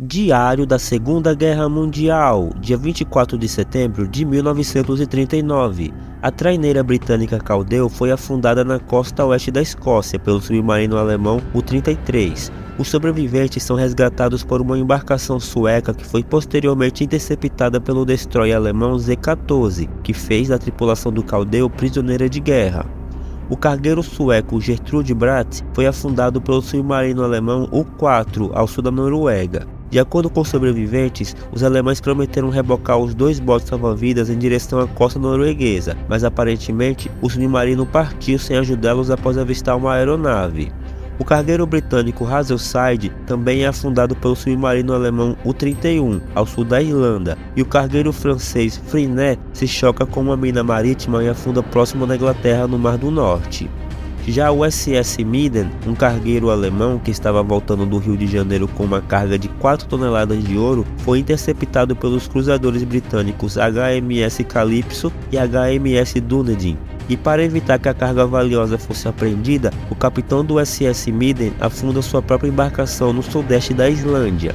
Diário da Segunda Guerra Mundial, dia 24 de setembro de 1939. A traineira britânica Caldeu foi afundada na costa oeste da Escócia pelo submarino alemão U-33. Os sobreviventes são resgatados por uma embarcação sueca que foi posteriormente interceptada pelo destroyer alemão Z-14, que fez da tripulação do Caldeu prisioneira de guerra. O cargueiro sueco Gertrude Bratt foi afundado pelo submarino alemão U-4 ao sul da Noruega. De acordo com os sobreviventes, os alemães prometeram rebocar os dois botes salva-vidas em direção à costa norueguesa, mas aparentemente o submarino partiu sem ajudá-los após avistar uma aeronave. O cargueiro britânico Hazelsaid também é afundado pelo submarino alemão U-31 ao sul da Irlanda, e o cargueiro francês Freynet se choca com uma mina marítima e afunda próximo da Inglaterra no Mar do Norte. Já o SS Miden, um cargueiro alemão que estava voltando do Rio de Janeiro com uma carga de 4 toneladas de ouro, foi interceptado pelos cruzadores britânicos HMS Calypso e HMS Dunedin. E para evitar que a carga valiosa fosse apreendida, o capitão do SS Miden afunda sua própria embarcação no sudeste da Islândia.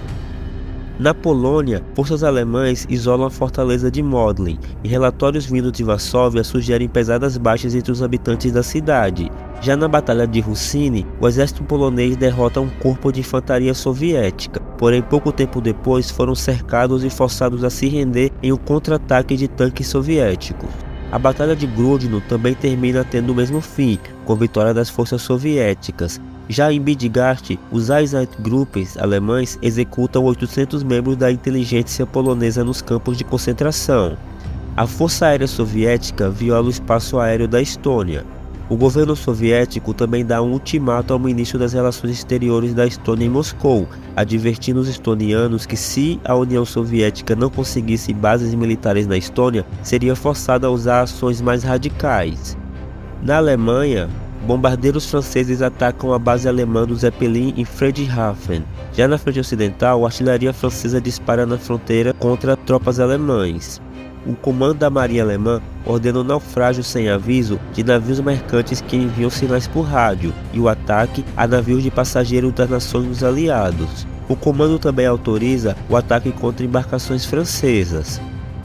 Na Polônia, forças alemãs isolam a fortaleza de Modlin, e relatórios vindos de Varsóvia sugerem pesadas baixas entre os habitantes da cidade. Já na Batalha de Rusini, o exército polonês derrota um corpo de infantaria soviética, porém pouco tempo depois foram cercados e forçados a se render em um contra-ataque de tanques soviéticos. A Batalha de Grodno também termina tendo o mesmo fim, com vitória das forças soviéticas. Já em Bydgoszcz, os Einsatzgruppen alemães executam 800 membros da inteligência polonesa nos campos de concentração. A Força Aérea Soviética viola o espaço aéreo da Estônia. O governo soviético também dá um ultimato ao ministro das Relações Exteriores da Estônia em Moscou, advertindo os estonianos que, se a União Soviética não conseguisse bases militares na Estônia, seria forçada a usar ações mais radicais. Na Alemanha, bombardeiros franceses atacam a base alemã do Zeppelin em Friedrichshafen. Já na frente ocidental, a artilharia francesa dispara na fronteira contra tropas alemãs. O comando da Marinha Alemã ordena o naufrágio sem aviso de navios mercantes que enviam sinais por rádio e o ataque a navios de passageiros das nações dos aliados. O comando também autoriza o ataque contra embarcações francesas.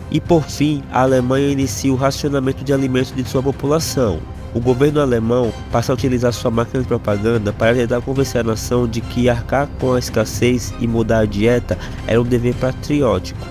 E por fim, a Alemanha inicia o racionamento de alimentos de sua população. O governo alemão passa a utilizar sua máquina de propaganda para tentar convencer a nação de que arcar com a escassez e mudar a dieta era um dever patriótico.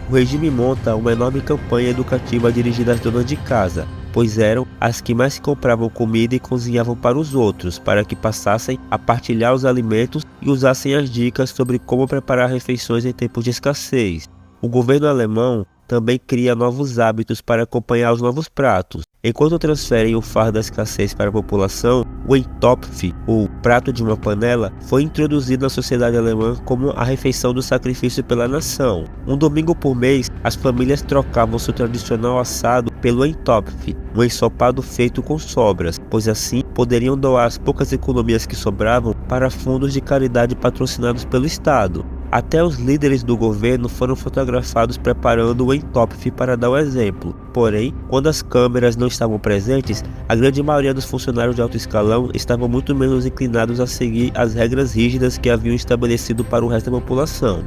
O regime monta uma enorme campanha educativa dirigida às donas de casa, pois eram as que mais compravam comida e cozinhavam para os outros, para que passassem a partilhar os alimentos e usassem as dicas sobre como preparar refeições em tempos de escassez. O governo alemão também cria novos hábitos para acompanhar os novos pratos. Enquanto transferem o fardo da escassez para a população, o Eintopf, o prato de uma panela, foi introduzido na sociedade alemã como a refeição do sacrifício pela nação. Um domingo por mês, as famílias trocavam seu tradicional assado pelo Eintopf, um ensopado feito com sobras, pois assim poderiam doar as poucas economias que sobravam para fundos de caridade patrocinados pelo Estado. Até os líderes do governo foram fotografados preparando o Eintopf para dar o exemplo. Porém, quando as câmeras não estavam presentes, a grande maioria dos funcionários de alto escalão estavam muito menos inclinados a seguir as regras rígidas que haviam estabelecido para o resto da população.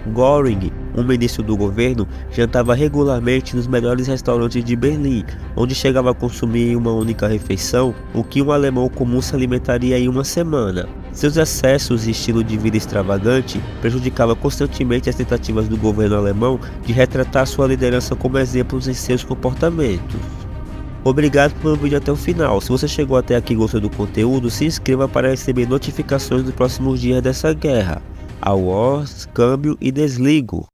Göring, um ministro do governo, jantava regularmente nos melhores restaurantes de Berlim, onde chegava a consumir em uma única refeição o que um alemão comum se alimentaria em uma semana. Seus excessos e estilo de vida extravagante prejudicavam constantemente as tentativas do governo alemão de retratar sua liderança como exemplos em seus comportamentos. Obrigado por ver o vídeo até o final. Se você chegou até aqui e gostou do conteúdo, se inscreva para receber notificações dos próximos dias dessa guerra. Ao câmbio e desligo.